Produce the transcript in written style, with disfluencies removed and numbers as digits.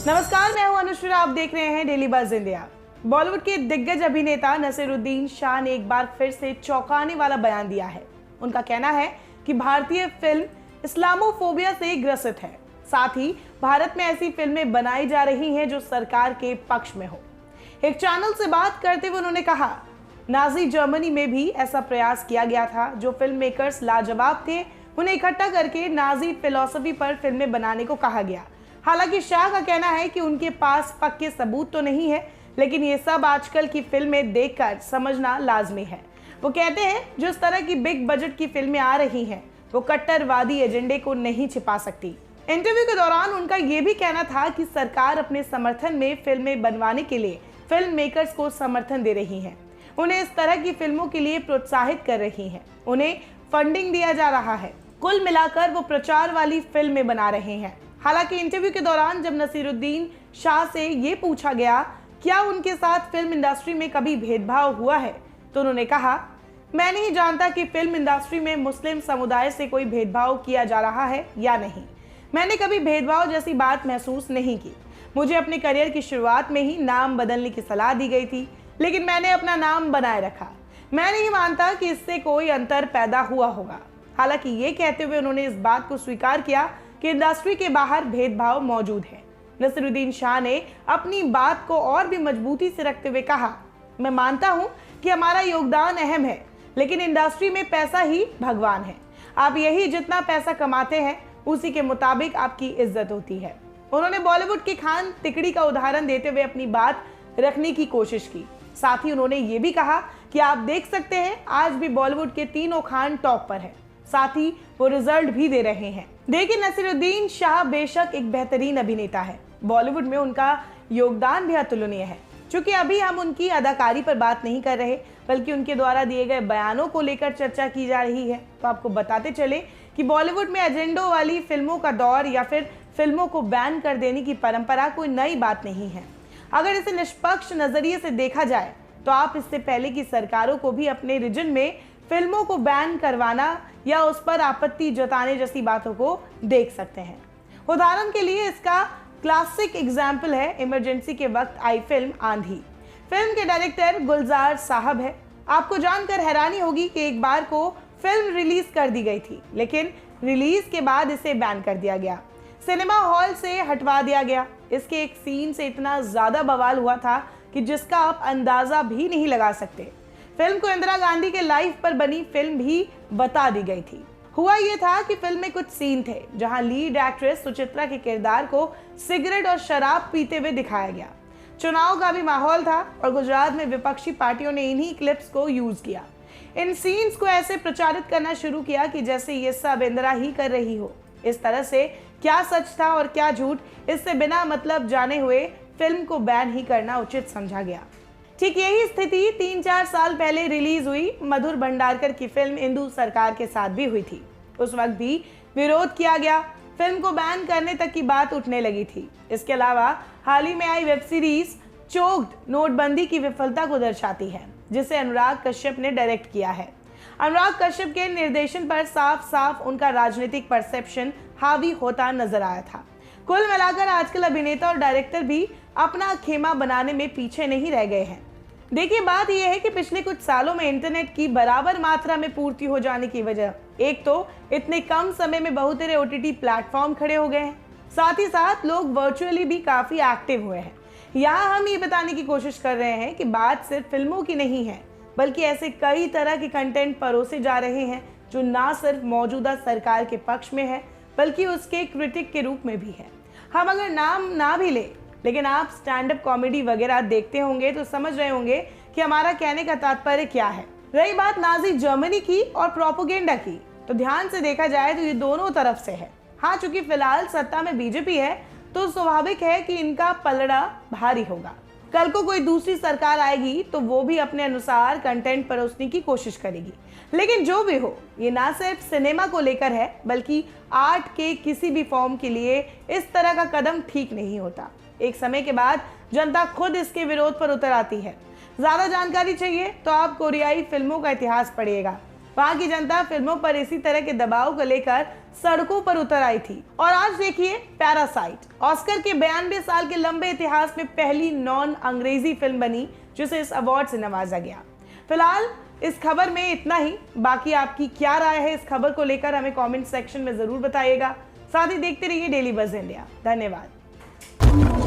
नमस्कार, मैं हूं अनुश्री। आप देख रहे हैं डेली बज़ इंडिया। बॉलीवुड के दिग्गज अभिनेता नसीरुद्दीन शाह ने एक बार फिर से चौंकाने वाला बयान दिया है। उनका कहना है कि भारतीय फिल्म इस्लामोफोबिया से ग्रसित है। साथ ही भारत में ऐसी फिल्में बनाई जा रही हैं जो सरकार के पक्ष में हो। एक चैनल से बात करते हुए उन्होंने कहा, नाजी जर्मनी में भी ऐसा प्रयास किया गया था। जो फिल्म मेकर्स लाजवाब थे, उन्हें इकट्ठा करके नाजी फिलॉसफी पर फिल्में बनाने को कहा गया। हालांकि शाह का कहना है कि उनके पास पक्के सबूत तो नहीं है, लेकिन ये सब आजकल की फिल्में देखकर समझना लाजमी है। वो कहते हैं, जिस तरह की बिग बजट की फिल्में आ रही हैं, वो कट्टरवादी एजेंडे को नहीं छिपा सकती। इंटरव्यू के दौरान उनका ये भी कहना था कि सरकार अपने समर्थन में फिल्में बनवाने के लिए फिल्म मेकर्स को समर्थन दे रही है, उन्हें इस तरह की फिल्मों के लिए प्रोत्साहित कर रही है, उन्हें फंडिंग दिया जा रहा है। कुल मिलाकर वो प्रचार वाली फिल्में बना रहे हैं। हालांकि इंटरव्यू के दौरान जब नसीरुद्दीन शाह से ये पूछा गया क्या उनके साथ फिल्म इंडस्ट्री में कभी भेदभाव हुआ है, तो उन्होंने कहा, मैं नहीं जानता कि फिल्म इंडस्ट्री में मुस्लिम समुदाय से कोई भेदभाव किया जा रहा है या नहीं। मैंने कभी भेदभाव जैसी बात महसूस नहीं की। मुझे अपने करियर की शुरुआत में ही नाम बदलने की सलाह दी गई थी, लेकिन मैंने अपना नाम बनाए रखा। मैं नहीं मानता कि इससे कोई अंतर पैदा हुआ होगा। हालांकि ये कहते हुए उन्होंने इस बात को स्वीकार किया कि इंडस्ट्री के बाहर भेदभाव मौजूद है। नसीरुद्दीन शाह ने अपनी बात को और भी मजबूती से रखते हुए कहा, मैं मानता हूं कि हमारा योगदान अहम है, लेकिन इंडस्ट्री में पैसा ही भगवान है। आप यही जितना पैसा कमाते हैं, उसी के मुताबिक आपकी इज्जत होती है। उन्होंने बॉलीवुड की खान तिकड़ी का उदाहरण देते हुए अपनी बात रखने की कोशिश की। साथ ही उन्होंने ये भी कहा कि आप देख सकते हैं, आज भी बॉलीवुड के तीनों खान टॉप पर है। साथ ही वो रिजल्ट भी दे रहे हैं। देखिए, नसीरुद्दीन शाह बेशक एक बेहतरीन अभिनेता है। बॉलीवुड में उनका योगदान भी अतुलनीय है। चूंकि अभी हम उनकी अदाकारी पर बात नहीं कर रहे, बल्कि उनके द्वारा दिए गए बयानों को लेकर चर्चा की जा रही है, तो आपको बताते चले कि बॉलीवुड में एजेंडों वाली फिल्मों का दौर या फिर फिल्मों को बैन कर देने की परंपरा कोई नई बात नहीं है। अगर इसे निष्पक्ष नजरिए से देखा जाए तो आप इससे पहले की सरकारों को भी अपने रीजन में फिल्मों को बैन करवाना या उस पर आपत्ति जताने जैसी बातों को देख सकते हैं। उदाहरण के लिए इसका क्लासिक एग्जाम्पल है इमरजेंसी के वक्त आई फिल्म आंधी। फिल्म के डायरेक्टर गुलजार साहब है। आपको जानकर हैरानी होगी कि एक बार को फिल्म रिलीज कर दी गई थी, लेकिन रिलीज के बाद इसे बैन कर दिया गया, सिनेमा हॉल से हटवा दिया गया। इसके एक सीन से इतना ज्यादा बवाल हुआ था कि जिसका आप अंदाजा भी नहीं लगा सकते। फिल्म को इंदिरा गांधी के लाइफ पर बनी फिल्म भी बता दी गई थी। हुआ ये था कि फिल्म में कुछ सीन थे जहां लीड एक्ट्रेस सुचित्रा के किरदार को सिगरेट और शराब पीते हुए दिखाया गया। चुनाव का भी माहौल था और गुजरात में विपक्षी पार्टियों ने इन्हीं क्लिप्स को यूज किया। इन सीन्स को ऐसे प्रचारित करना शुरू किया कि जैसे ये सब इंदिरा ही कर रही हो। इस तरह से क्या सच था और क्या झूठ, इससे बिना मतलब जाने हुए फिल्म को बैन ही करना उचित समझा गया। ठीक यही स्थिति 3-4 साल पहले रिलीज हुई मधुर भंडारकर की फिल्म इंदु सरकार के साथ भी हुई थी। उस वक्त भी विरोध किया गया, फिल्म को बैन करने तक की बात उठने लगी थी। इसके अलावा हाल ही में आई वेब सीरीज चोक्ड नोटबंदी की विफलता को दर्शाती है, जिसे अनुराग कश्यप ने डायरेक्ट किया है। अनुराग कश्यप के निर्देशन पर साफ साफ उनका राजनीतिक परसेप्शन हावी होता नजर आया था। कुल मिलाकर आजकल अभिनेता और डायरेक्टर भी अपना खेमा बनाने में पीछे नहीं रह गए हैं। देखिए, बात यह है कि पिछले कुछ सालों में इंटरनेट की बराबर मात्रा में पूर्ति हो जाने की वजह एक तो इतने कम समय में बहुत सारे OTT प्लेटफॉर्म खड़े हो गए हैं, साथ ही साथ लोग वर्चुअली भी काफी एक्टिव हुए हैं। यहाँ हम ये बताने की कोशिश कर रहे हैं कि बात सिर्फ फिल्मों की नहीं है, बल्कि ऐसे कई तरह के कंटेंट परोसे जा रहे हैं जो ना सिर्फ मौजूदा सरकार के पक्ष में है, बल्कि उसके क्रिटिक के रूप में भी है। हम अगर नाम ना भी ले, लेकिन आप स्टैंड अप कॉमेडी वगैरह देखते होंगे तो समझ रहे होंगे कि हमारा कहने का तात्पर्य क्या है। रही बात नाजी जर्मनी की और प्रोपेगेंडा की, तो ध्यान से देखा जाए तो ये दोनों तरफ से है। हाँ, चूंकि फिलहाल सत्ता में बीजेपी है, तो स्वाभाविक है कि इनका पलड़ा भारी होगा। कल को कोई दूसरी सरकार आएगी तो वो भी अपने अनुसार कंटेंट परोसने की कोशिश करेगी। लेकिन जो भी हो, ये ना सिर्फ सिनेमा को लेकर है, बल्कि आर्ट के किसी भी फॉर्म के लिए इस तरह का कदम ठीक नहीं होता। एक समय के बाद जनता खुद इसके विरोध पर उतर आती है। ज्यादा जानकारी चाहिए तो आप कोरियाई फिल्मों का इतिहास पढ़िएगा। वहां की जनता फिल्मों पर इसी तरह के दबाव को लेकर सड़कों पर उतर आई थी। और आज देखिए पैरासाइट, ऑस्कर के 92 साल के लंबे इतिहास में पहली नॉन अंग्रेजी फिल्म बनी जिसे इस अवार्ड से नवाजा गया। फिलहाल इस खबर में इतना ही। बाकी आपकी क्या राय है इस खबर को लेकर हमें कमेंट सेक्शन में जरूर बताइएगा। साथ ही देखते रहिए डेली बज़ इंडिया। धन्यवाद।